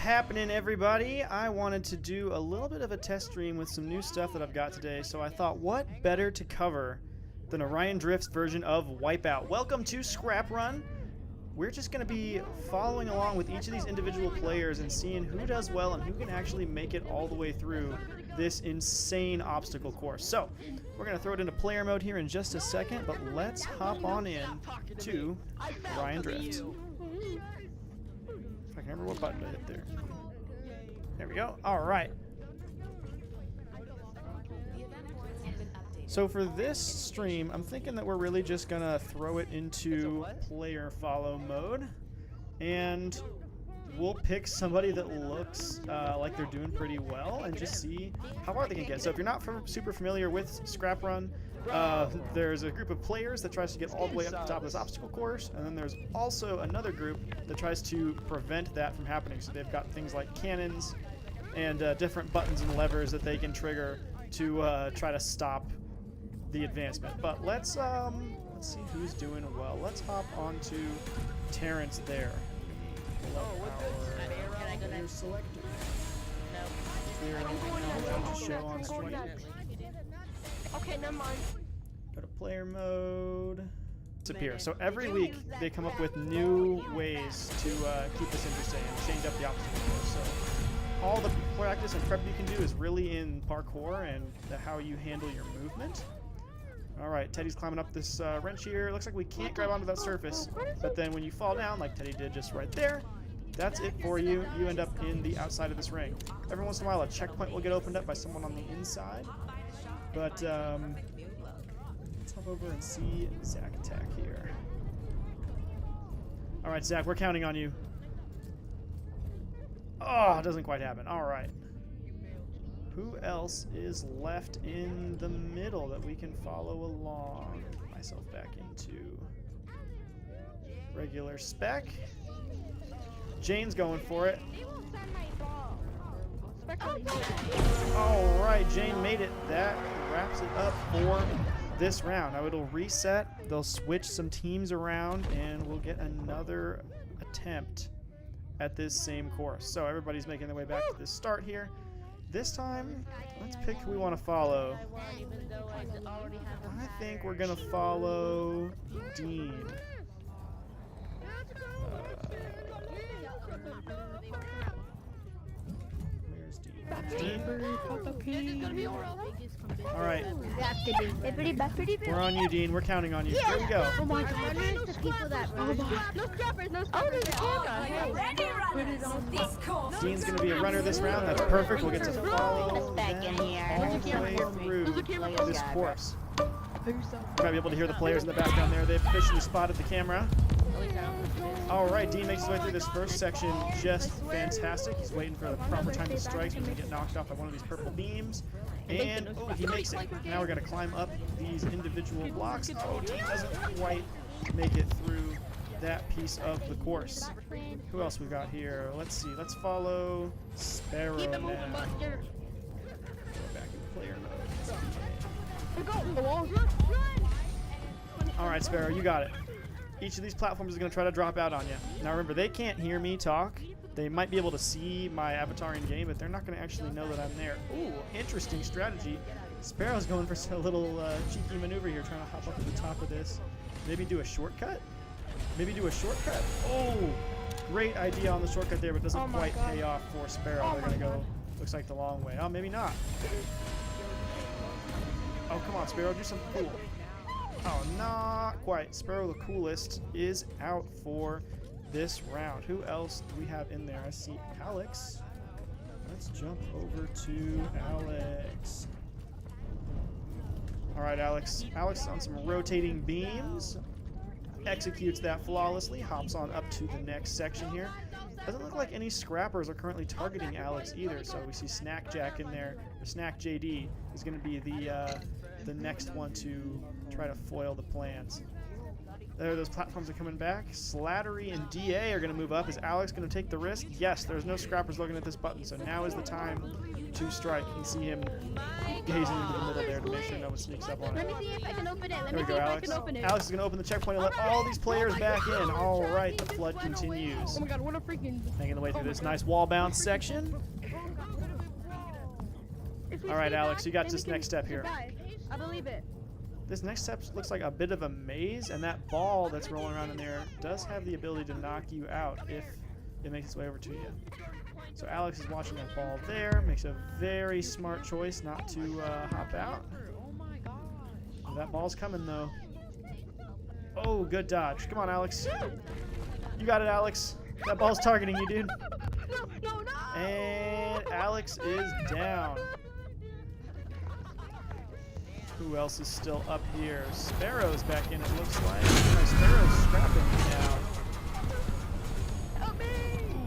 happening, everybody? I wanted to do a little bit of a test stream with some new stuff that I've got today, so I thought, what better to cover than Orion Drift's version of Wipeout. Welcome to Scraprun. We're just going to be following along with each of these individual players and seeing who does well and who can actually make it all the way through this insane obstacle course. So, we're going to throw it into player mode here in just a second, but let's hop on in to Orion Drift. If I can remember what button to hit there. There we go. All right. So for this stream, I'm thinking that we're really just going to throw it into player follow mode. And we'll pick somebody that looks like they're doing pretty well and just see how far they can get. So if you're not super familiar with Scraprun, there's a group of players that tries to get all the way up to the top of this obstacle course, and then there's also another group that tries to prevent that from happening. So they've got things like cannons and different buttons and levers that they can trigger to try to stop the advancement. But let's see who's doing well. Let's hop onto Terrence there. Can I go next? Selector. No. Clear anything else to show on stream. Okay, never mind. Go to player mode. Disappear. So every week they come up with new ways to keep this interesting and change up the obstacle course. So all the practice and prep you can do is really in parkour and how you handle your movement. All right, Teddy's climbing up this wrench here. Looks like we can't grab onto that surface, but then when you fall down, like Teddy did just right there, that's it for you. You end up in the outside of this ring. Every once in a while, a checkpoint will get opened up by someone on the inside, but let's hop over and see Zach attack here. All right, Zach, we're counting on you. Oh, it doesn't quite happen. All right. Who else is left in the middle that we can follow along? Get myself back into regular spec. Jane's going for it. All right, Jane made it. That wraps it up for this round. Now it'll reset. They'll switch some teams around, and we'll get another attempt at this same course. So everybody's making their way back to the start here. This time, let's pick who we want to follow. I think we're going to follow Dean. Where's Dean? Dean? All right. We're on you, Dean. We're counting on you. Here we go. Oh my God. No scrappers, no scrappers. Dean's going to be a runner this round. That's perfect. We'll get to follow them all the way through this course. Gotta be able to hear the players in the background there. They've officially spotted the camera. All right, Dean makes his way through this first section just fantastic. He's waiting for the proper time to strike. He's going to get knocked off by one of these purple beams. And, oh, he makes it. Now we're going to climb up these individual blocks. Oh, Dean doesn't quite make it through that piece of the course. Who else we got here? Let's see. Let's follow Sparrow now. Go back in player mode. All right, Sparrow, you got it. Each of these platforms is going to try to drop out on you. Now remember, they can't hear me talk. They might be able to see my avatar in game, but they're not going to actually know that I'm there. Ooh, interesting strategy. Sparrow's going for a little cheeky maneuver here, trying to hop up to the top of this. Maybe do a shortcut? Maybe do a shortcut. Oh, great idea on the shortcut there, but doesn't quite pay off for Sparrow. They're going to go, looks like the long way. Oh, maybe not. Oh, come on, Sparrow, do something cool. Oh, not quite. Sparrow, the coolest, is out for this round. Who else do we have in there? I see Alex. Let's jump over to Alex. All right, Alex. Alex on some rotating beams. Executes that flawlessly. Hops on up to the next section here. Doesn't look like any scrappers are currently targeting Alex either. So we see Snack Jack in there. Or Snack JD is going to be the next one to try to foil the plans. There, those platforms are coming back. Slattery and DA are going to move up. Is Alex going to take the risk? Yes, there's no scrappers looking at this button, so now is the time to strike. You can see him gazing into the middle there to make sure nobody almost sneaks up on Let it. me see if I can open it. Let There me we see go, if I Alex. can open it. Alex is going to open the checkpoint and let all these players back in. All right, the flood continues. Oh my god, what a freaking... Making the way through this nice wall bounce section. All right, Alex, you got this next step here. I believe it. This next step looks like a bit of a maze, and that ball that's rolling around in there does have the ability to knock you out if it makes its way over to you. So Alex is watching that ball there, makes a very smart choice not to hop out. Oh, that ball's coming though. Oh, good dodge. Come on, Alex. You got it, Alex. That ball's targeting you, dude. No. And Alex is down. Who else is still up here? Sparrow's back in, it looks like. No, Sparrow's scrapping now.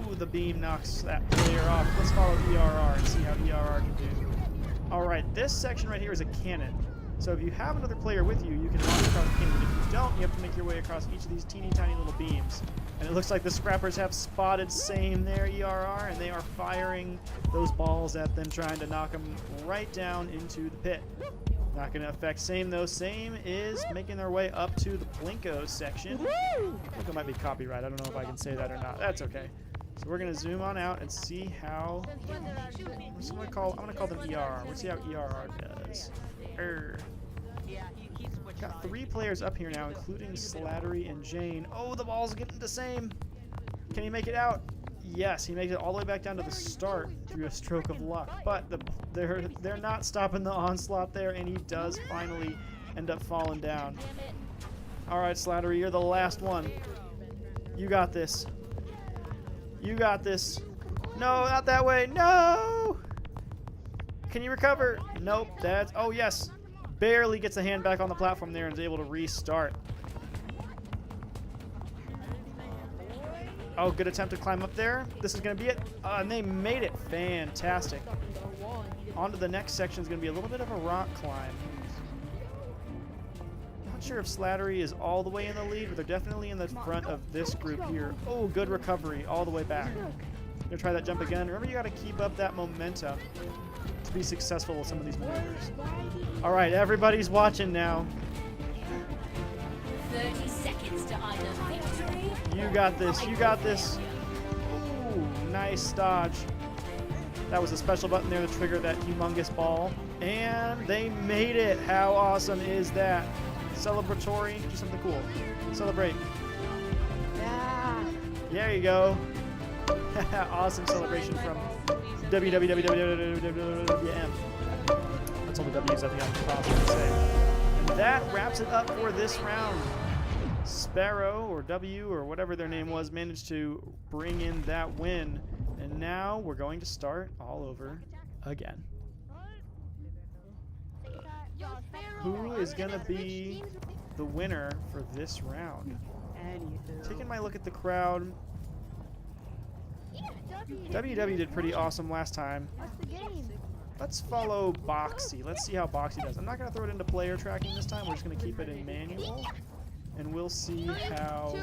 Ooh, the beam knocks that player off. Let's follow ERR and see how ERR can do. Alright, this section right here is a cannon. So if you have another player with you, you can launch across the cannon. If you don't, you have to make your way across each of these teeny tiny little beams. And it looks like the Scrappers have spotted same there, ERR, and they are firing those balls at them, trying to knock them right down into the pit. Not going to affect Same, though. Same is making their way up to the Plinko section. I think it might be copyright. I don't know if I can say that or not. That's okay. So we're going to zoom on out and see how... I'm going to call them ERR. We'll see how ERR does. Got 3 players up here now, including Slattery and Jane. Oh, the ball's getting to Same. Can he make it out? Yes, he makes it all the way back down to the start through a stroke of luck. But they're not stopping the onslaught there, and he does finally end up falling down. All right, Slattery, you're the last one. You got this. You got this. No, not that way. No! Can you recover? Nope. That's... Oh, yes. Barely gets a hand back on the platform there and is able to restart. Oh, good attempt to climb up there. This is going to be it. And they made it. Fantastic. On to the next section is going to be a little bit of a rock climb. Not sure if Slattery is all the way in the lead, but they're definitely in the front of this group here. Oh, good recovery all the way back. Gonna try that jump again. Remember, you got to keep up that momentum to be successful with some of these maneuvers. All right, everybody's watching now. 30 seconds to either victory. You got this. You got this. Ooh, nice dodge. That was a special button there to trigger that humongous ball. And they made it. How awesome is that? Celebratory. Do something cool. Celebrate. Yeah. There you go. Awesome celebration from WWWWWM. That's all the W's I think I'm possible to say. And that wraps it up for this round. Sparrow, or W, or whatever their name was, managed to bring in that win. And now we're going to start all over again. Who is going to be the winner for this round? Taking my look at the crowd, WW did pretty awesome last time. What's the game? Let's follow Boxy. Let's see how Boxy does. I'm not going to throw it into player tracking this time. We're just going to keep it in manual. And we'll see how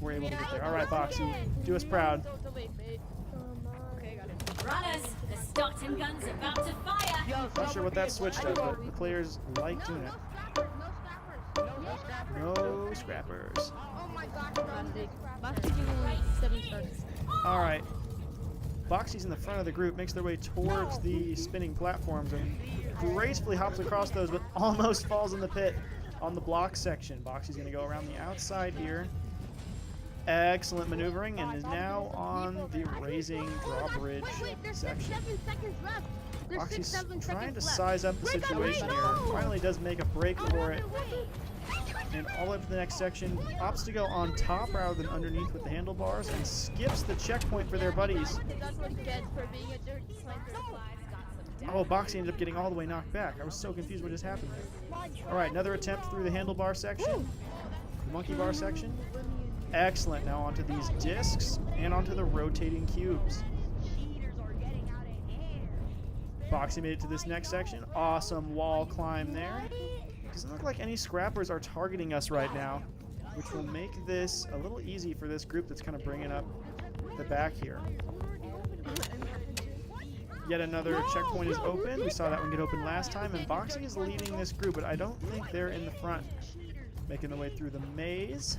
we're able to get there. All right, Boxy, do us proud. Runners, the Stockton gun's about to fire. Not sure what that switch does, but the players like doing it. No scrappers. Oh my gosh, only 7 stars. All right. Boxy's in the front of the group, makes their way towards the spinning platforms, and gracefully hops across those, but almost falls in the pit on the block section. Boxy's going to go around the outside here. Excellent maneuvering, and is now on the raising drawbridge section. Boxy's trying to size up the situation here. Finally does make a break for it. And all the way up to the next section, opts to go on top rather than underneath with the handlebars, and skips the checkpoint for their buddies. Oh, Boxy ended up getting all the way knocked back. I was so confused what just happened there. Alright, another attempt through the handlebar section. The monkey bar section. Excellent. Now onto these discs and onto the rotating cubes. Boxy made it to this next section. Awesome wall climb there. Doesn't look like any scrappers are targeting us right now, which will make this a little easy for this group that's kind of bringing up the back here. yet another checkpoint is open. We saw that one get open last time, and Boxy is leading this group, but I don't think they're in the front. Making their way through the maze.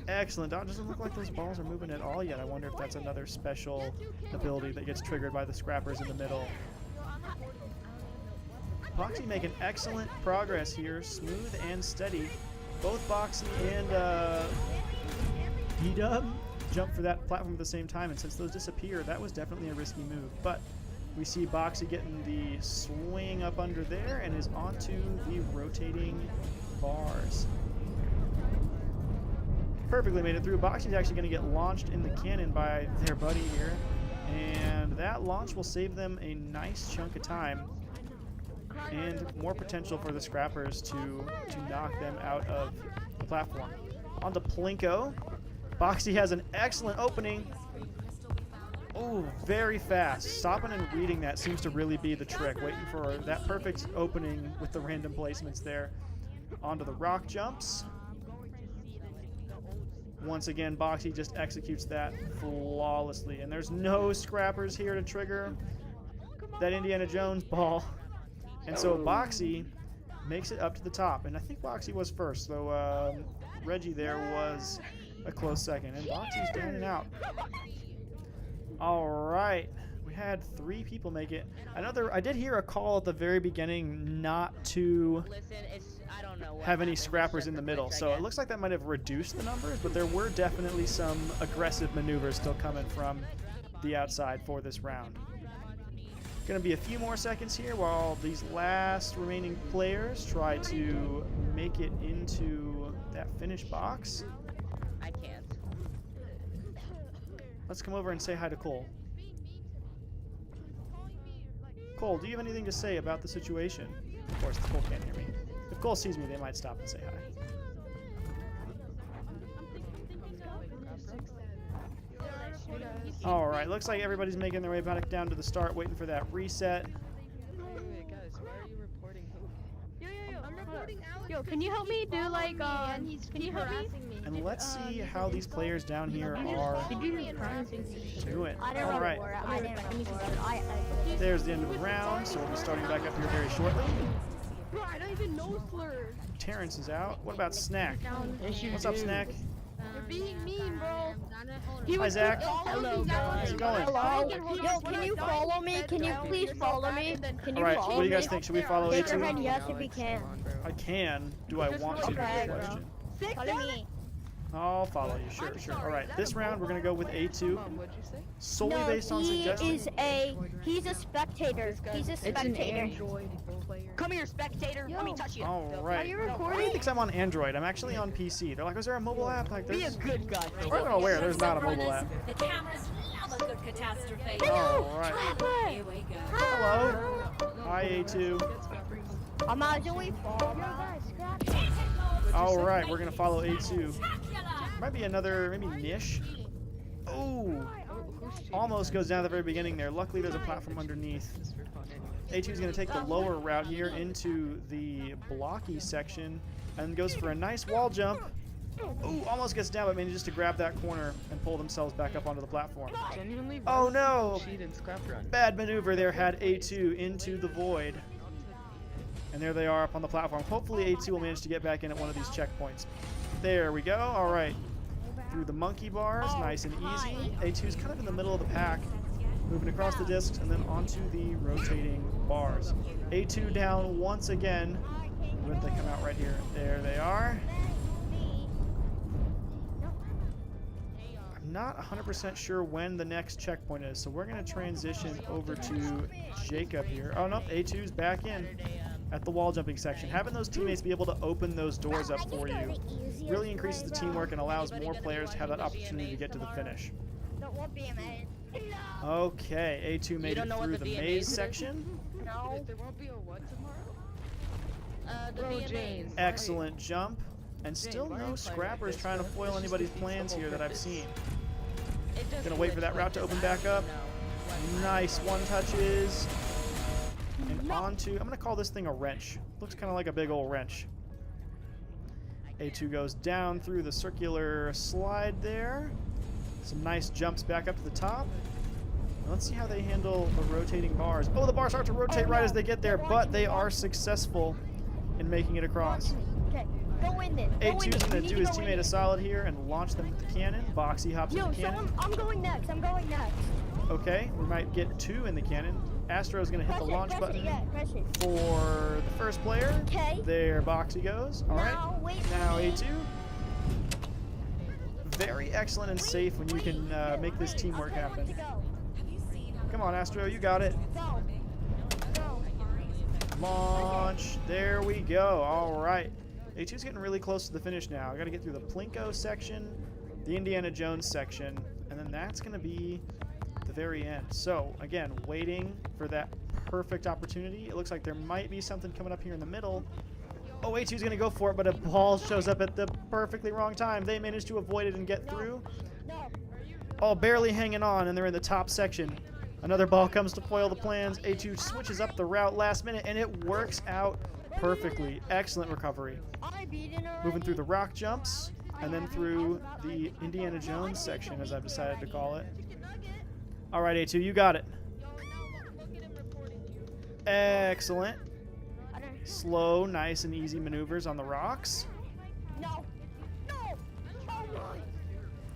Excellent. Doesn't look like those balls are moving at all yet. I wonder if that's another special ability that gets triggered by the scrappers in the middle. Boxy making excellent progress here. Smooth and steady. Both Boxy and B-Dub jump for that platform at the same time, and since those disappear, that was definitely a risky move. But we see Boxy getting the swing up under there and is onto the rotating bars. Perfectly made it through. Boxy's actually going to get launched in the cannon by their buddy here, and that launch will save them a nice chunk of time and more potential for the scrappers to knock them out of the platform. On to Plinko. Boxy has an excellent opening. Oh, very fast. Stopping and reading that seems to really be the trick. Waiting for that perfect opening with the random placements there. Onto the rock jumps. Once again, Boxy just executes that flawlessly. And there's no scrappers here to trigger that Indiana Jones ball. And so Boxy makes it up to the top. And I think Boxy was first, though Reggie there was a close second. And Boxy's down and out. All right. We had 3 people make it. I did hear a call at the very beginning not to have any scrappers in the middle. So it looks like that might have reduced the numbers, but there were definitely some aggressive maneuvers still coming from the outside for this round. Going to be a few more seconds here while these last remaining players try to make it into that finish box. I can't. Let's come over and say hi to Cole. Cole, do you have anything to say about the situation? Of course, Cole can't hear me. If Cole sees me, they might stop and say hi. All right, looks like everybody's making their way back down to the start, waiting for that reset. Wait, guys, why are you reporting who? I'm reporting Alex. Yo, can you help me do like can you help me? And let's see how these players down here are doing. All right. There's the end of the round, so we'll be starting back up here very shortly. Bro, I don't even know slurs. Terrence is out. What about Snack? What's up, Snack? You're being mean, bro. Hi, Zach. Hello, How's it going? Hello? Yo, can you follow me? Can you please follow me? Can you All right, follow what do you guys me? think? Should we follow Shake your A2? head yes if you can. I can. Do I want to? Okay, Is the question. Follow me. I'll follow you. Sure, sure. All right, this round we're going to go with A2. What'd you say? Solely No, based on he suggestion. is he's a spectator. He's a spectator. Come here, spectator. Let me touch you. All right. Are you Everybody recording? thinks I'm on Android. I'm actually on PC. They're like, is there a mobile app? Like, Be a there's... good guy. I'm not aware. There's not a mobile app. The cameras love a good catastrophe. All right. Here we go. Hello. Hi, A2. Imagine we fall. All right, we're going to follow A2. Spectacular. Might be another, maybe Nish. Oh, almost goes down at the very beginning there. Luckily, there's a platform underneath. A2 is going to take the lower route here into the blocky section and goes for a nice wall jump. Ooh, almost gets down, but manages to grab that corner and pull themselves back up onto the platform. Genuinely, Oh no! cheat in Scraprun. Bad maneuver there had A2 into the void. And there they are up on the platform. Hopefully A2 will manage to get back in at one of these checkpoints. There we go. All right. Through the monkey bars, nice and easy. A2's kind of in the middle of the pack. Moving across the discs and then onto the rotating bars. A2 down once again. Where did they come out right here? There they are. I'm not 100% sure when the next checkpoint is, so we're going to transition over to Jacob here. Oh, no, A2's back in at the wall jumping section. Having those teammates be able to open those doors up for you really increases the teamwork and allows more players to have that opportunity to get to the finish. Okay, A2 made it through the maze section. No. There won't be a what tomorrow? Bro, James. Excellent jump. And still no scrappers trying to foil anybody's plans here that I've seen. Gonna wait for that route to open back up. Nice one touches. And onto, I'm gonna call this thing a wrench. Looks kind of like a big old wrench. A2 goes down through the circular slide there. Some nice jumps back up to the top. Let's see how they handle the rotating bars. Oh, the bars start to rotate right as they get there, but they are successful in making it across. Okay, go in it. A2's going to do his teammate a solid here and launch them with the cannon. Boxy hops in Yo, the cannon. I'm going next. I'm going next. Okay, we might get 2 in the cannon. Astro's going to hit the launch button Press it. for the first player. Okay. There, Boxy goes. All right. Now, wait for Now me. A2. Very excellent and safe when you can make this teamwork happen. Come on, Astro, you got it. Go. Go. Launch. There we go. All right. A2's getting really close to the finish now. I got to get through the Plinko section, the Indiana Jones section, and then that's going to be the very end. So, again, waiting for that perfect opportunity. It looks like there might be something coming up here in the middle. Oh, A2's going to go for it, but a ball shows up at the perfectly wrong time. They managed to avoid it and get through. No. Oh, barely hanging on, and they're in the top section. Another ball comes to foil the plans. A2 switches up the route last minute, and it works out perfectly. Excellent recovery. I beat it already. Moving through the rock jumps, and then through the Indiana Jones section, as I've decided to call it. All right, A2, you got it. Excellent. Slow, nice, and easy maneuvers on the rocks. No. No. Oh my.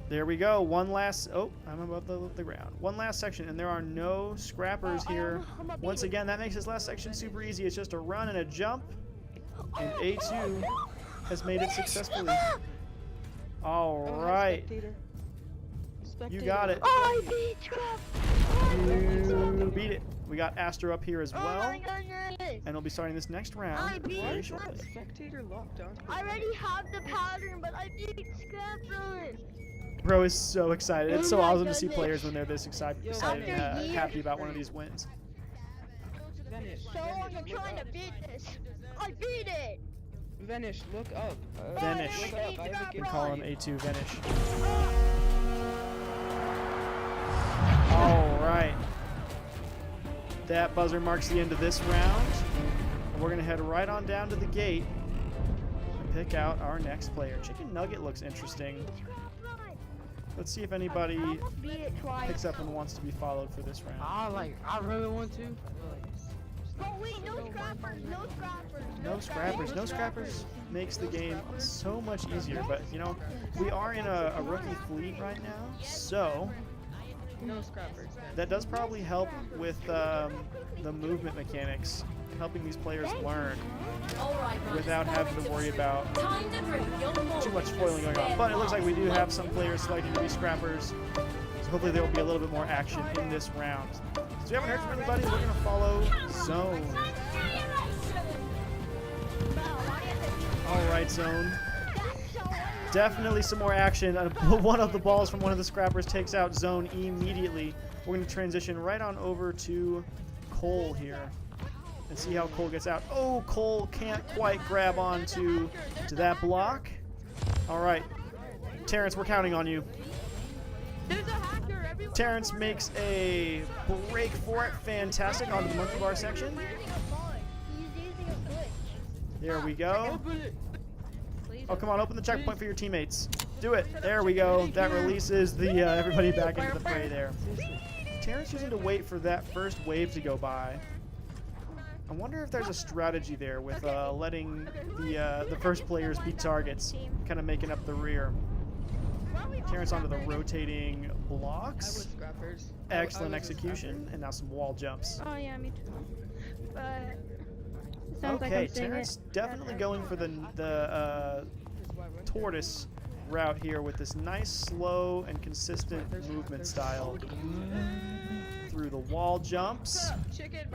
There we go. One last... Oh, I'm above the ground. One last section, and there are no scrappers here. Once again, that makes this last section super easy. It's just a run and a jump, and A2 has made it successfully. All right. You got it. I beat You beat it. We got Astro up here as well, Oh my goodness. and we'll be starting this next round very shortly. Spectator locked on. I already have the pattern, but I beat Scraprun. Bro is so excited. It's so Oh my awesome to see goodness. players when they're this excited After and years. happy about one of these wins. Vanish. So long I'm trying to beat this. I beat it. Vanish, look up. Vanish. Look up. I have a You gift can call for him you. A2 Vanish. All right. That buzzer marks the end of this round. And we're going to head right on down to the gate and pick out our next player. Chicken Nugget looks interesting. Let's see if anybody I beat it twice. picks up and wants to be followed for this round. I really want to. Oh wait, no scrappers, no scrappers. No scrappers. No scrappers makes the game so much easier. But, you know, we are in a rookie fleet right now. So No scrappers. that does probably help with the movement mechanics, helping these players learn All right, runners, without having to worry about time to prove your more. too much foiling going on. But it looks like we do have some players selected to be scrappers, so hopefully there will be a little bit more action in this round. So we haven't heard from anybody. We're going to follow Zone. All right, Zone. Definitely some more action. One of the balls from one of the scrappers takes out Zone immediately. We're going to transition right on over to Cole here and see how Cole gets out. Oh, Cole can't quite grab onto that block. All right, Terrence, we're counting on you. There's a hacker. Everyone. Terrence makes a break for it. Fantastic onto the monkey bar section. He's using a glitch. There we go. Open it. Oh, come on, open the checkpoint for your teammates. Do it. There we go. That releases the everybody back into the fray there. Terrence just need to wait for that first wave to go by. I wonder if there's a strategy there with letting the first players be targets, kind of making up the rear. Terrence onto the rotating I blocks. was scrappers. Excellent execution, and now some wall jumps. Oh yeah, me too. But sounds like Okay, I'm seeing Terrence it. definitely going for the tortoise route here with this nice, slow, and consistent movement style. Through the wall jumps. Chicken.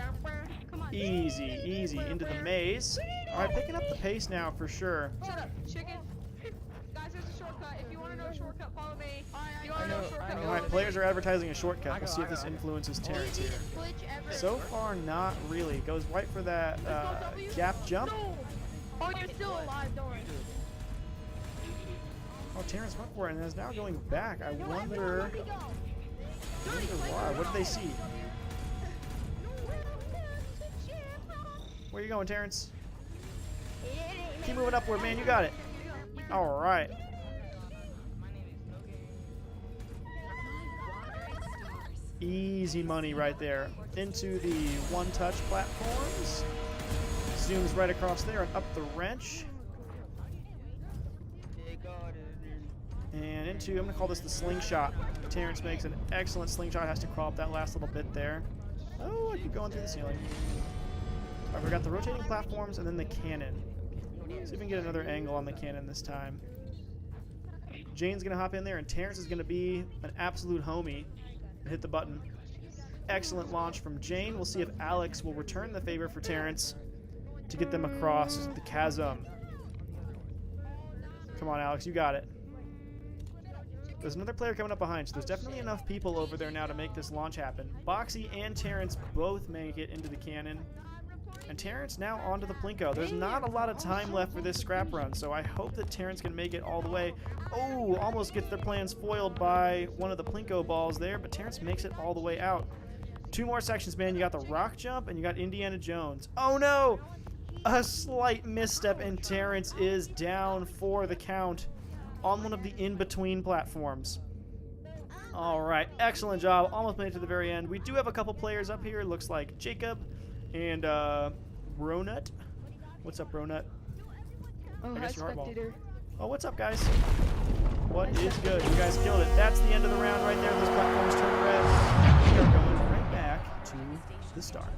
Come on. Easy, easy into the maze. All right, picking up the pace now for sure. Shut up, chicken. Guys, there's a shortcut. If you want to know a shortcut, follow me. If you want to know a shortcut, All right, players are advertising a shortcut. We'll see if this influences Terrence here. So far, not really. Goes right for that gap jump. Oh, you're still alive, don't worry. Oh, Terrence went for it and is now going back. I wonder why. What did they see? Where you going, Terrence? Keep moving upward, man. You got it. All right. Easy money right there. Into the one-touch platforms. Zooms right across there and up the wrench. And into, I'm going to call this the slingshot. Terrence makes an excellent slingshot. Has to crawl up that last little bit there. Oh, I keep going through the ceiling. All right, we got the rotating platforms and then the cannon. See if we can get another angle on the cannon this time. Jane's going to hop in there, and Terrence is going to be an absolute homie and hit the button. Excellent launch from Jane. We'll see if Alex will return the favor for Terrence to get them across the chasm. Come on, Alex, you got it. There's another player coming up behind, so there's definitely enough people over there now to make this launch happen. Boxy and Terrence both make it into the cannon. And Terrence now onto the Plinko. There's not a lot of time left for this scrap run, so I hope that Terrence can make it all the way. Oh, almost gets their plans foiled by one of the Plinko balls there, but Terrence makes it all the way out. 2 more sections, man. You got the rock jump and you got Indiana Jones. Oh no! A slight misstep and Terrence is down for the count on one of the in-between platforms. All right, excellent job. Almost made it to the very end. We do have a couple players up here. Looks like Jacob and Ronut. What's up, Ronut? Oh, hi, spectator. Oh, what's up, guys? What is good? You guys killed it. That's the end of the round right there. Those platforms turn red. We are going right back to the start.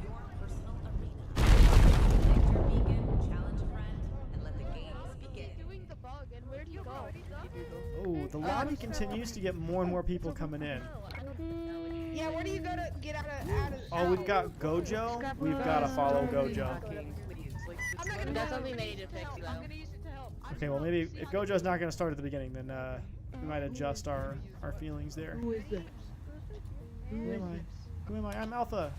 Oh, the lobby continues to get more and more people coming in. Yeah, where do you go to get out of Oh, we've got Gojo. We've got to follow Gojo. That's what we made to fix though. I'm gonna use it to help. Okay, well maybe if Gojo's not going to start at the beginning, then we might adjust our feelings there. Who is this? Who am I? Who am I? I'm Alpha.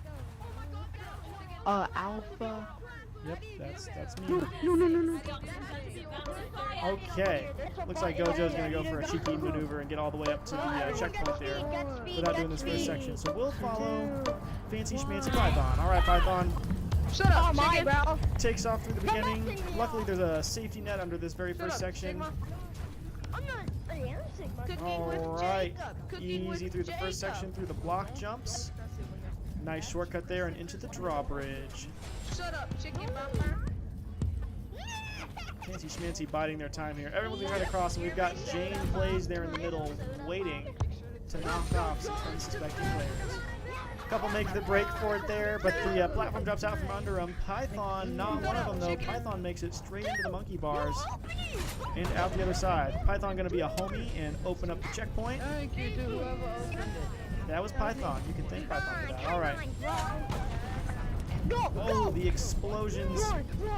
Alpha. Yep, that's me. No. Okay, looks like Gojo's going to go for a cheeky maneuver and get all the way up to the checkpoint there without doing this first section. So we'll follow Fancy Schmancy Python. All right, Python. Shut up, chicken. Bro. Takes off through the beginning. Luckily, there's a safety net under this very first section. I'm not. I am Sigma. All right, easy through the first section through the block jumps. Nice shortcut there and into the drawbridge. Shut up, chicken bumper. Fancy Schmancy biding their time here. Everyone's right across, and we've got Jane plays there in the middle, waiting to knock off some unsuspecting players. A couple make the break for it there, but the platform drops out from under them. Python, not one of them though. Python makes it straight into the monkey bars and out the other side. Python going to be a homie and open up the checkpoint. Thank you to whoever opened it. That was Python. You can thank Python for that. All right. Oh, the explosions.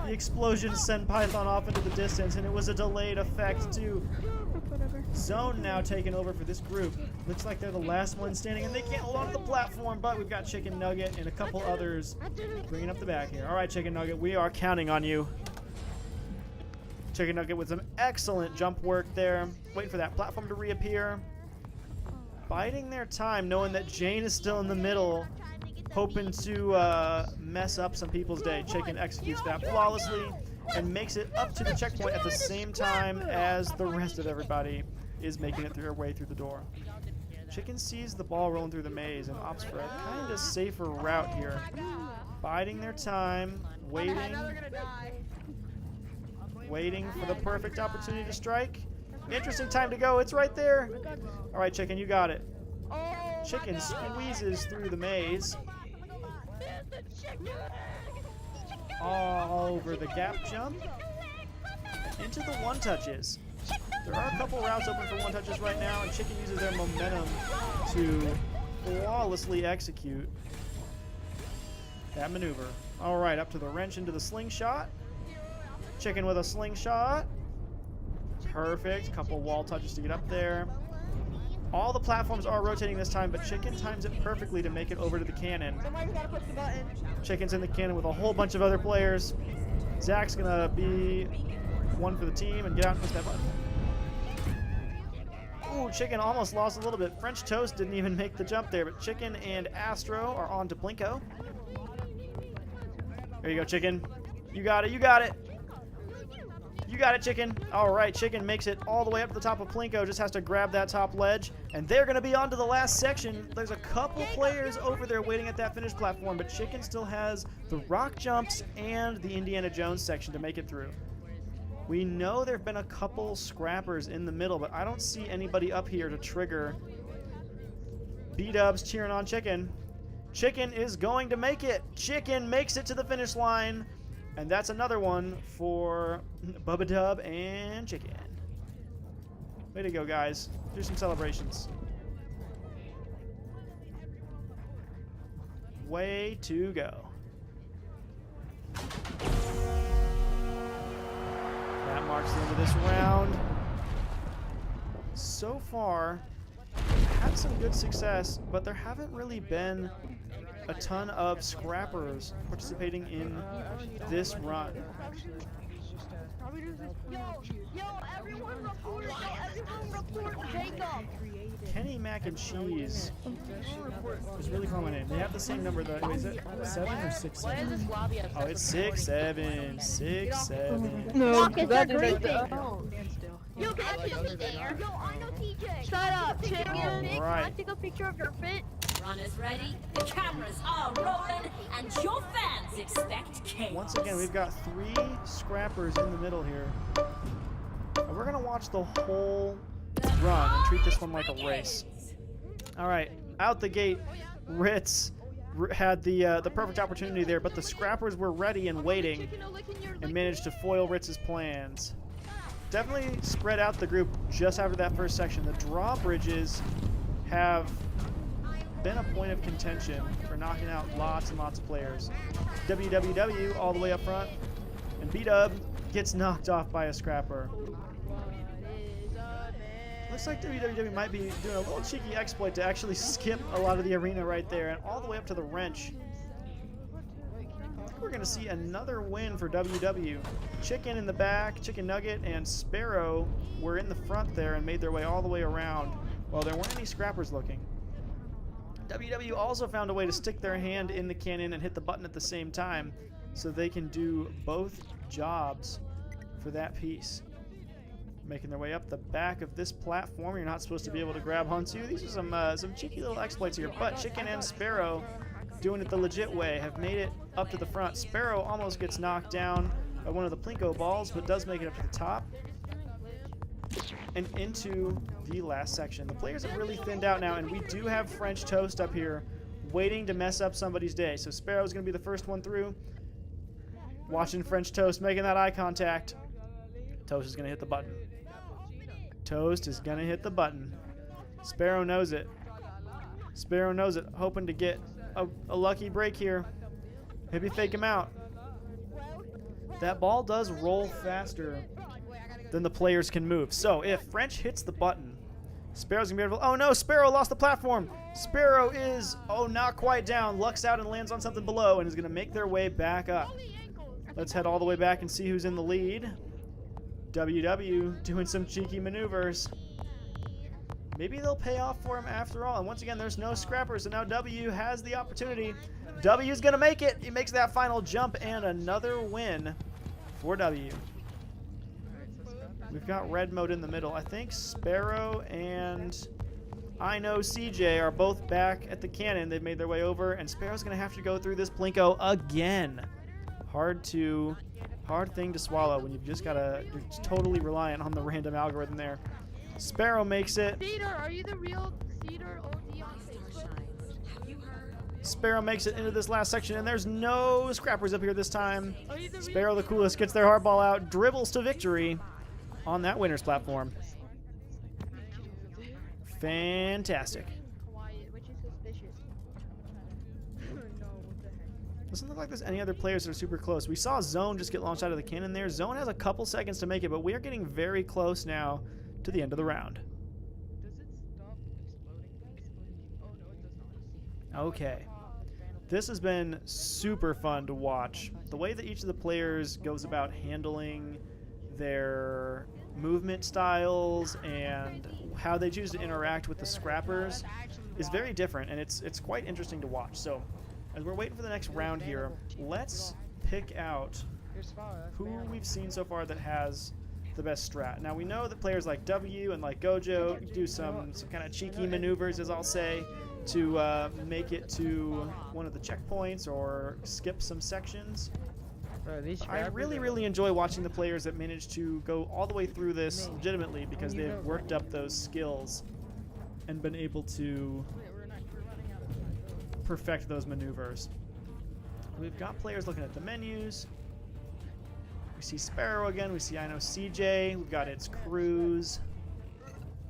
The explosions send Python off into the distance, and it was a delayed effect too. Zone now taking over for this group. Looks like they're the last one standing, and they can't hold onto the platform, but we've got Chicken Nugget and a couple others bringing up the back here. All right, Chicken Nugget, we are counting on you. Chicken Nugget with some excellent jump work there. Waiting for that platform to reappear. Biding their time, knowing that Jane is still in the middle, hoping to mess up some people's day. Chicken executes that flawlessly and makes it up to the checkpoint at the same time as the rest of everybody is making it through their way through the door. Chicken sees the ball rolling through the maze and opts for a kind of safer route here. Biding their time, waiting for the perfect opportunity to strike. Interesting time to go. It's right there. All right, Chicken, you got it. Chicken squeezes through the maze. All over the gap jump. Into the one-touches. There are a couple routes open for one-touches right now, and Chicken uses their momentum to flawlessly execute that maneuver. All right, up to the wrench into the slingshot. Chicken with a slingshot. Perfect. Couple wall touches to get up there. All the platforms are rotating this time, but Chicken times it perfectly to make it over to the cannon. Somebody's gotta push the button. Chicken's in the cannon with a whole bunch of other players. Zach's gonna be one for the team and get out and push that button. Ooh, Chicken almost lost a little bit. French Toast didn't even make the jump there, but Chicken and Astro are on to Plinko. There you go, Chicken. You got it, you got it. You got it, Chicken. All right, Chicken makes it all the way up to the top of Plinko. Just has to grab that top ledge. And they're going to be on to the last section. There's a couple players over there waiting at that finish platform, but Chicken still has the rock jumps and the Indiana Jones section to make it through. We know there have been a couple scrappers in the middle, but I don't see anybody up here to trigger. B-Dub's cheering on Chicken. Chicken is going to make it. Chicken makes it to the finish line. And that's another one for Bubba Dub and Chicken. Way to go, guys. Do some celebrations. Way to go. That marks the end of this round. So far, had some good success, but there haven't really been a ton of scrappers participating in this run. Yo, everyone report Jacob. Kenny Mac and Cheese is really prominent. They have the same number though. Wait, is it 7 or 6? Oh, it's 6, 7, 6, 7. No, Rockets are grieving. Yo, can I take a picture? Yo, I know TJ. Shut up, Chicken. Can I take a picture of your fit? Runners ready, the cameras are rolling, and your fans expect chaos. Once again, we've got 3 scrappers in the middle here. And we're going to watch the whole run and treat this one like a race. All right, out the gate, Ritz had the perfect opportunity there, but the scrappers were ready and waiting and managed to foil Ritz's plans. Definitely spread out the group just after that first section. The drawbridges have been a point of contention for knocking out lots and lots of players. WWW all the way up front, and B-Dub gets knocked off by a scrapper. Looks like WWW might be doing a little cheeky exploit to actually skip a lot of the arena right there and all the way up to the wrench. I think we're going to see another win for WW. Chicken in the back, Chicken Nugget, and Sparrow were in the front there and made their way all the way around while there weren't any scrappers looking. WW also found a way to stick their hand in the cannon and hit the button at the same time so they can do both jobs for that piece. Making their way up the back of this platform. You're not supposed to be able to grab onto. These are some cheeky little exploits here, but Chicken and Sparrow, doing it the legit way, have made it up to the front. Sparrow almost gets knocked down by one of the Plinko balls, but does make it up to the top and into the last section. The players have really thinned out now, and we do have French Toast up here waiting to mess up somebody's day. So Sparrow's going to be the first one through. Watching French Toast making that eye contact. Toast is going to hit the button. Toast is going to hit the button. Sparrow knows it. Sparrow knows it, hoping to get a lucky break here. Maybe fake him out. That ball does roll faster than the players can move. So if French hits the button, Sparrow's gonna be able to, oh no, Sparrow lost the platform. Sparrow is, not quite down, lucks out and lands on something below and is gonna make their way back up. Let's head all the way back and see who's in the lead. WW doing some cheeky maneuvers. Maybe they'll pay off for him after all. And once again, there's no scrappers, so now W has the opportunity. W's gonna make it. He makes that final jump and another win for W. We've got red mode in the middle. I think Sparrow and I know CJ are both back at the cannon. They've made their way over, and Sparrow's going to have to go through this Plinko again. Hard thing to swallow when you've just got to, you're totally reliant on the random algorithm there. Sparrow makes it. Cedar, are you the real Cedar OD on Facebook? Sparrow makes it into this last section, and there's no scrappers up here this time. Sparrow the coolest gets their hardball out, dribbles to victory on that winner's platform. Fantastic. Doesn't look like there's any other players that are super close. We saw Zone just get launched out of the cannon there. Zone has a couple seconds to make it, but we are getting very close now to the end of the round. Does it stop exploding? Oh no, it does not. Okay. This has been super fun to watch. The way that each of the players goes about handling their movement styles and how they choose to interact with the scrappers is very different, and it's quite interesting to watch. So as we're waiting for the next round here, let's pick out who we've seen so far that has the best strat. Now we know that players like W and like Gojo do some kind of cheeky maneuvers, as I'll say, to make it to one of the checkpoints or skip some sections. I really enjoy watching the players that manage to go all the way through this legitimately because they've worked up those skills and been able to perfect those maneuvers. We've got players looking at the menus. We see Sparrow again. We see I know CJ. We've got its Cruz.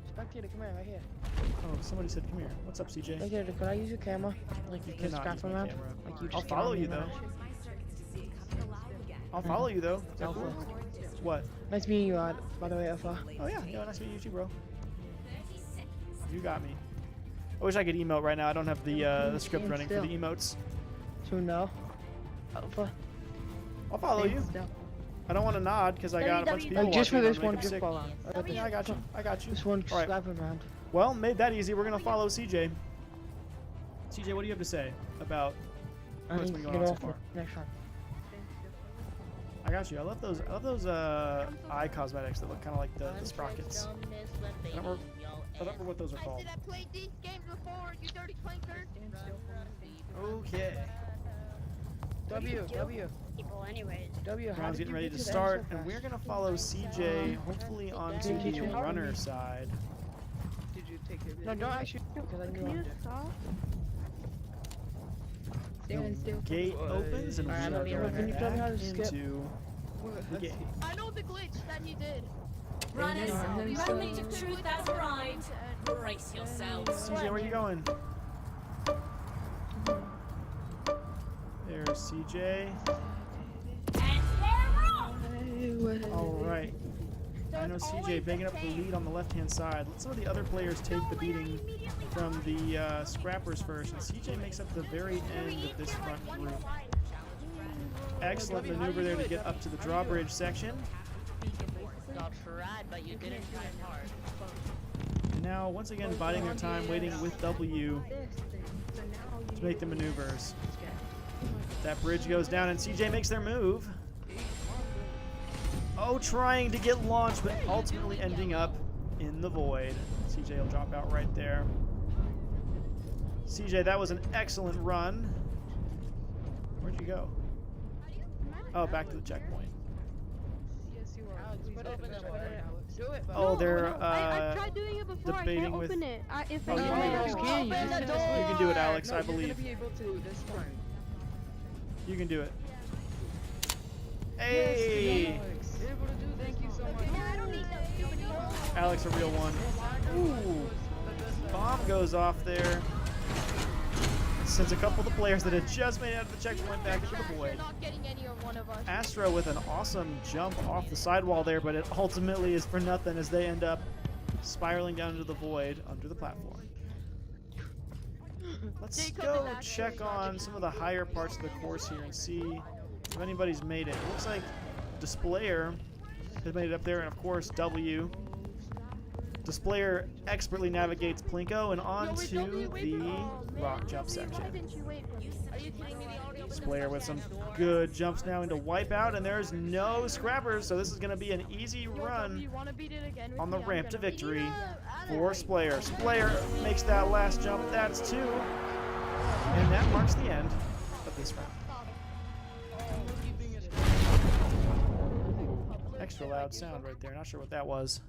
Spectator, come here, right here. Oh, somebody said come here. What's up, CJ? Spectator, could I use your camera? Like You you can cannot strap use my around? camera. Like you I'll just follow get you on though. me. I'll follow you though. Is that cool? What? Nice meeting you, by the way, Alpha. Oh yeah, nice to meet you too, bro. You got me. I wish I could emote right now. I don't have the script running for the emotes. So no. Alpha. I'll follow you. I don't want to nod because I got a bunch of people Like just for watching. this It'll one, make 'em just sick. fall on. Yeah, I got you. I got you. This one, All right. slap around. Well, made that easy. We're gonna follow CJ. CJ, what do you have to say about what's been going on so far? Next one. I got you. I love those. Eye cosmetics that look kind of like the sprockets. I don't remember what those are called. I played these games before, you dirty clinker. Okay. W. People anyways. W. How Round's did getting you ready get to the start, end so and we're fast? gonna follow CJ hopefully onto Did you the help runner me? side. Did you take your video? No, don't actually do because I Can knew you I did. stop? The gate opens, and we Alright, are let me going know. Can you tell me how to back skip? into the game. I know the glitch that he did. Runners, the moment of truth has arrived. Brace yourselves. CJ, where you going? There's CJ. And they're off. All right. I know CJ banging up the lead on the left-hand side. Let some of the other players take the beating from the scrappers first, and CJ makes up the very end of this front group. Excellent maneuver there to get up to the drawbridge section. And now, once again, biding their time, waiting with W to make the maneuvers. That bridge goes down, and CJ makes their move. Oh, trying to get launched, but ultimately ending up in the void. CJ will drop out right there. CJ, that was an excellent run. Where'd you go? Oh, back to the checkpoint. Oh, they're I tried doing it before. I debating can't with. open it. If Oh, I you can. You can do it, Alex. I believe. You can do it. Hey, Thank you so much. I don't need that stupid emote. Alex, a real one. Ooh, bomb goes off there. Sends a couple of the players that had just made it out of the checkpoint back into the You're void. not getting any of one of us. Astro with an awesome jump off the sidewall there, but it ultimately is for nothing as they end up spiraling down into the void under the platform. Let's go check on some of the higher parts of the course here and see if anybody's made it. It looks like Displayer has made it up there, and of course W. Displayer expertly navigates Plinko and onto the rock jump section. Displayer with some good jumps now into Wipeout, and there's no scrappers, so this is going to be an easy run on the ramp to victory for Splayer. Splayer makes that last jump. That's 2. And that marks the end of this round. Extra loud sound right there. Not sure what that was.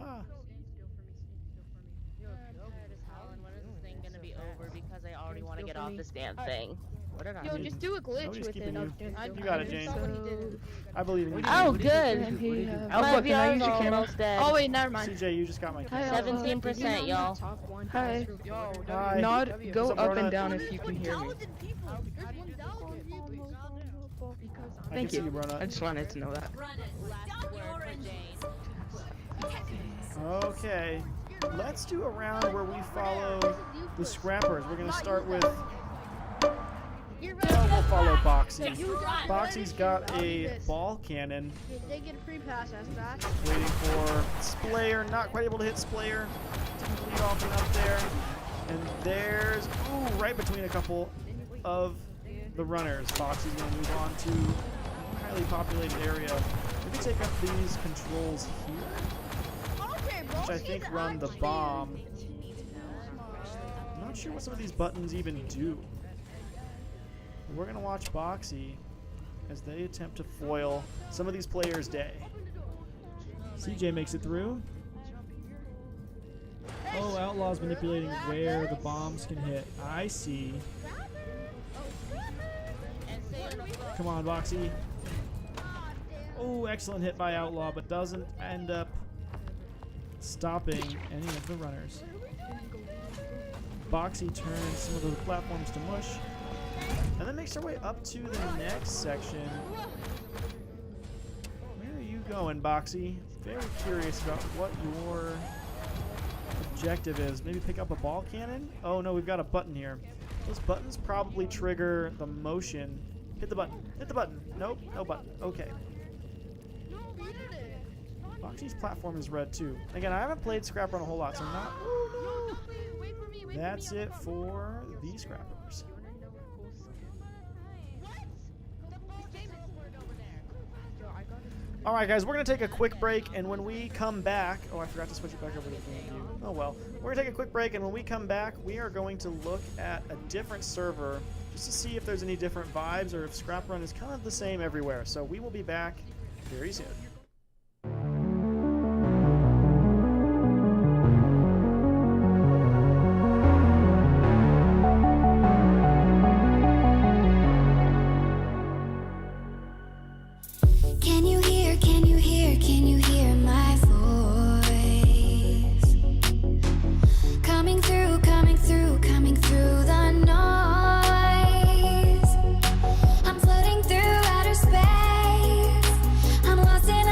Ah. Because I already want to get off this damn thing. Yo, just do a glitch Nobody's with keeping it. you. You got it, Jane. I believe in you. Oh, good. Alpha, can I use your camera? Oh wait, never mind. CJ, you just got my camera. 17%, y'all. Hi. Hi. Nod, go What's up, up Rona? and down if you can hear me. I Thank can see you. you, Rona. I just wanted to know that. Runners, stop your engines. Okay. Let's do a round where we follow the scrappers. We're going to start with... we'll follow Boxy. Boxy's got a ball cannon. They get a free pass, that's that. Waiting for Splayer. Not quite able to hit Splayer. Didn't lead off enough there. And there's... Ooh, right between a couple of the runners. Boxy's going to move on to highly populated area. Maybe take up these controls here, which I think run the bomb. I'm not sure what some of these buttons even do. We're gonna watch Boxy as they attempt to foil some of these players' day. CJ makes it through. Oh, Outlaw's manipulating where the bombs can hit. I see. Come on, Boxy. Oh, excellent hit by Outlaw, but doesn't end up stopping any of the runners. Boxy turns some of those platforms to mush, and then makes her way up to the next section. Where are you going, Boxy? Very curious about what your objective is. Maybe pick up a ball cannon? Oh no, we've got a button here. Those buttons probably trigger the motion. Hit the button. Hit the button. Nope, no button. Okay. Boxy's platform is red too. Again, I haven't played Scraprun a whole lot, so I'm not... Oh, no. That's it for the Scrappers. Alright guys, we're going to take a quick break, and when we come back... Oh, I forgot to switch it back over to the game view. Oh well. We're going to take a quick break, and when we come back, we are going to look at a different server just to see if there's any different vibes or if Scraprun is kind of the same everywhere. So we will be back very soon. Can you hear my voice? Coming through the noise. I'm floating through outer space. I'm lost in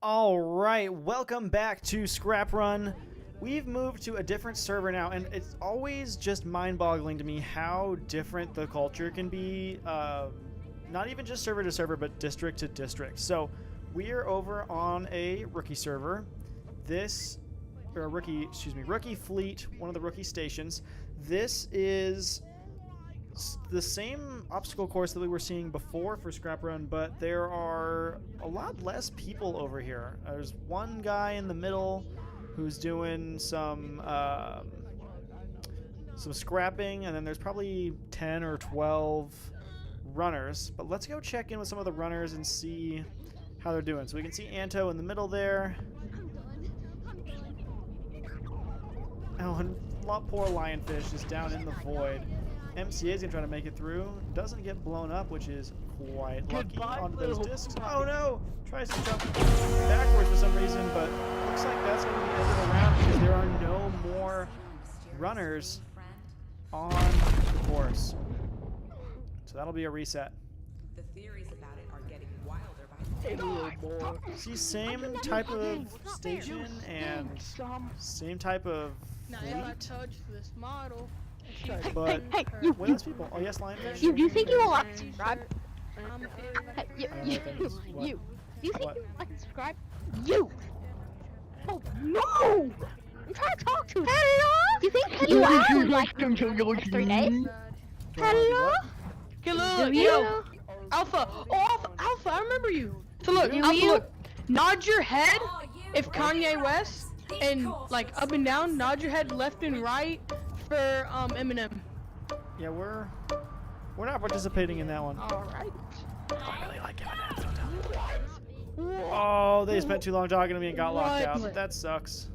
All right, welcome back to Scraprun. We've moved to a different server now, and it's always just mind-boggling to me how different the culture can be. Not even just server to server, but district to district. So we are over on a rookie server. Rookie fleet, one of the rookie stations. This is the same obstacle course that we were seeing before for Scraprun, but there are a lot less people over here. There's one guy in the middle who's doing some scrapping, and then there's probably 10 or 12 runners. But let's go check in with some of the runners and see how they're doing. So we can see Anto in the middle there. Oh, and poor Lionfish is down in the void. MCA is going to try to make it through. Doesn't get blown up, which is quite lucky onto those discs. Oh no! Tries to jump backwards for some reason, but looks like that's going to be the end of the round because there are no more runners on the course. So that'll be a reset. The theories about it are getting wilder by See, same type of station and same type of fleet, this model. but Hey, you, way less people. Oh yes, Lionfish. you, do you think you will like subscribe? Hey, I don't know things. What? you. Do you think What? you will like and subscribe? You! Oh, no! I'm trying to talk to you. Hello? Do you think you will actually like 3 days? Hello? Okay, look, Do yo, you? Alpha. Oh, Alpha, I remember you. So look, Do Alpha, you? look. Nod your head if Kanye West, and like up and down. Nod your head left and right for Eminem. Yeah, we're not participating in that one. All right. I really like giving that. Oh, they spent too long talking to me and got locked out. What? That sucks.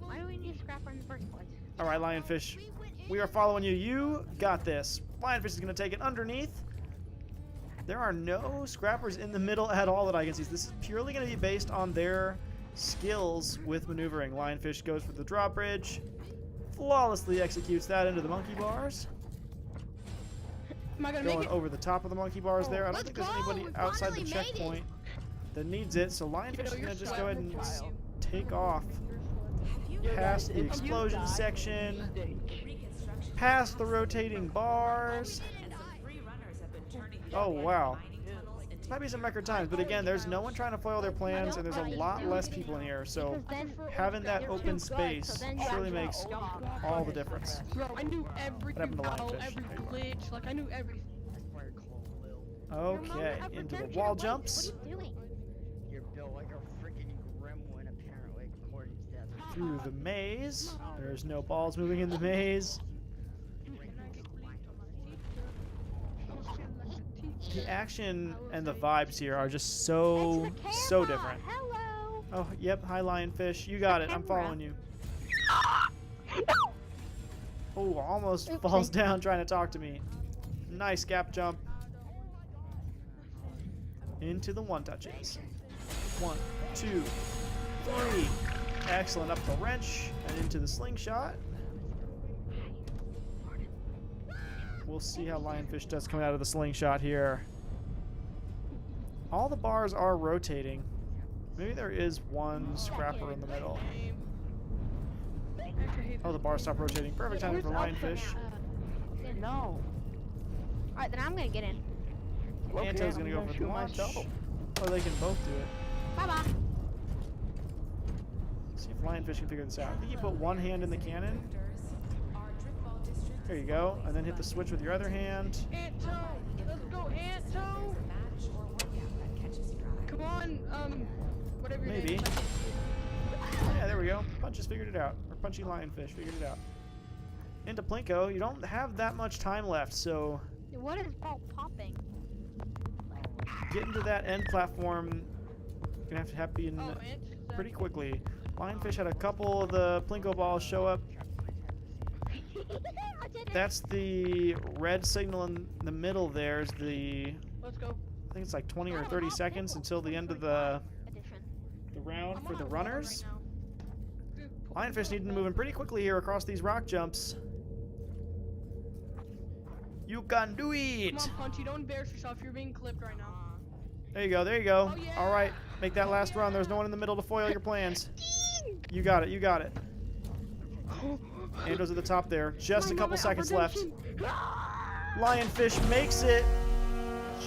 Why do we need Scrapper in the first place? All right, Lionfish, we are following you. You got this. Lionfish is going to take it underneath. There are no scrappers in the middle at all that I can see. This is purely going to be based on their skills with maneuvering. Lionfish goes for the drawbridge, flawlessly executes that into the monkey bars. Am I gonna make Going it? over the top of the monkey bars there. I don't think there's anybody We outside the finally made it. checkpoint that needs it, so Lionfish is Yo, going to you're just go ahead and sweating. take off past the explosion section, past the rotating bars. Oh wow. This might be some record times, but again, there's no one trying to foil their plans, and there's a lot less people in here, so having that open space surely makes all the difference. Bro, I knew every happened to battle, Lionfish? every There you are. glitch. Like I knew everything. Okay, into the wall jumps, What are you doing? You're built like a freaking gremlin, apparently, according to that. through the maze. There's no balls moving in the maze. The action and the vibes here are just so different. Hello. Oh, yep. Hi, Lionfish. You got it. I'm following you. Oh, almost falls down trying to talk to me. Nice gap jump. Into the one touches. 1, 2, 3. Excellent. Up the wrench and into the slingshot. We'll see how Lionfish does coming out of the slingshot here. All the bars are rotating. Maybe there is one scrapper in the middle. Oh, the bar stopped rotating. Perfect timing for Lionfish. No. Alright, then I'm gonna get in. Anto's gonna go for the launch. Or they can both do it. Bye bye. See if Lionfish can figure this out. I think you put one hand in the cannon. There you go. And then hit the switch with your other hand. Anto, let's go, Anto. Come on, whatever your Maybe. name is. Yeah, there we go. Punches figured it out. Or Punchy Lionfish figured it out. Into Plinko, you don't have that much time left, so What is all popping? getting to that end platform, you're gonna have to happen Oh, Anto's pretty quickly. Lionfish had a couple of the Plinko balls show up. I did it. That's the red signal in the middle. There's the, Let's go. I think it's like 20 or 30 seconds until the end of the round for the runners. Lionfish needing to move in pretty quickly here across these rock jumps. You can do it! Come on, Punchy, don't embarrass yourself. You're being clipped right now. There you go. There you go. Oh, yeah. All right. Make that last run. There's no one in the middle to foil your plans. You got it. You got it. Ando's at the top there. Just a couple seconds left. Lionfish makes it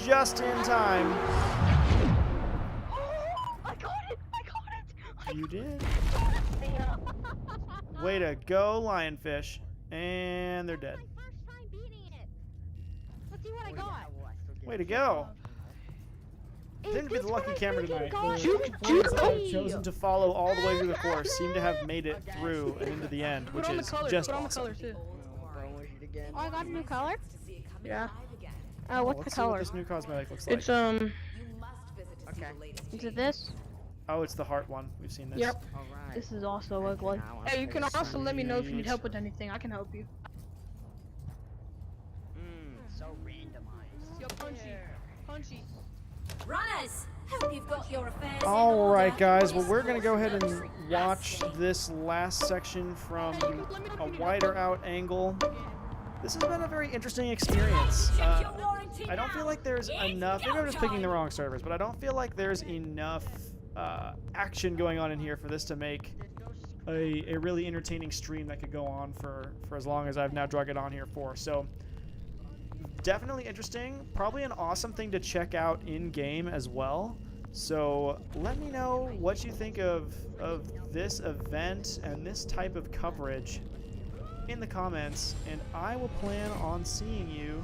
just in time. I got it! I got it! You did. Way to go, Lionfish. And they're dead. My first time beating it. Let's see what I got. Way to go. Didn't be the lucky camera tonight. The players that have chosen to follow all the way through the course seem to have made it through and into the end, which Put on the is colors. just Put on the awesome. colors too. Oh, I got a new color? Yeah. Oh, what's the Let's see what color? this new cosmetic looks like. It's Okay. Is it this? Oh, it's the heart one. We've seen this. Yep. Alright. This is also ugly. Hey, you can also let me know if you need help with anything. I can help you. So randomized. Yo, punchy. Punchy. Runners, hope you've got your affairs in All order. right, guys. Well, we're going to go ahead and watch this last section from a wider out angle. This has been a very interesting experience. Check your warranty I don't feel now. like there's It's enough. Maybe go I'm just picking the time. wrong servers, but I don't feel like there's enough action going on in here for this to make a really entertaining stream that could go on for as long as I've now drug it on here for. So definitely interesting. Probably an awesome thing to check out in game as well. So let me know what you think of this event and this type of coverage in the comments, and I will plan on seeing you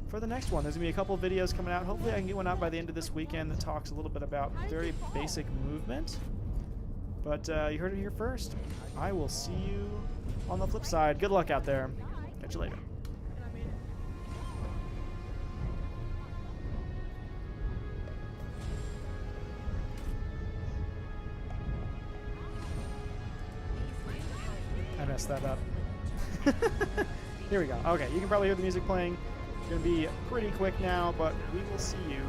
for the next one. There's gonna be a couple of videos coming out. Hopefully I can get one out by the end of this weekend that talks a little bit about very basic movement. But you heard it here first. I will see you on the flip side. Good luck out there. Catch you later. I messed that up. Here we go. Okay, you can probably hear the music playing. It's going to be pretty quick now, but we will see you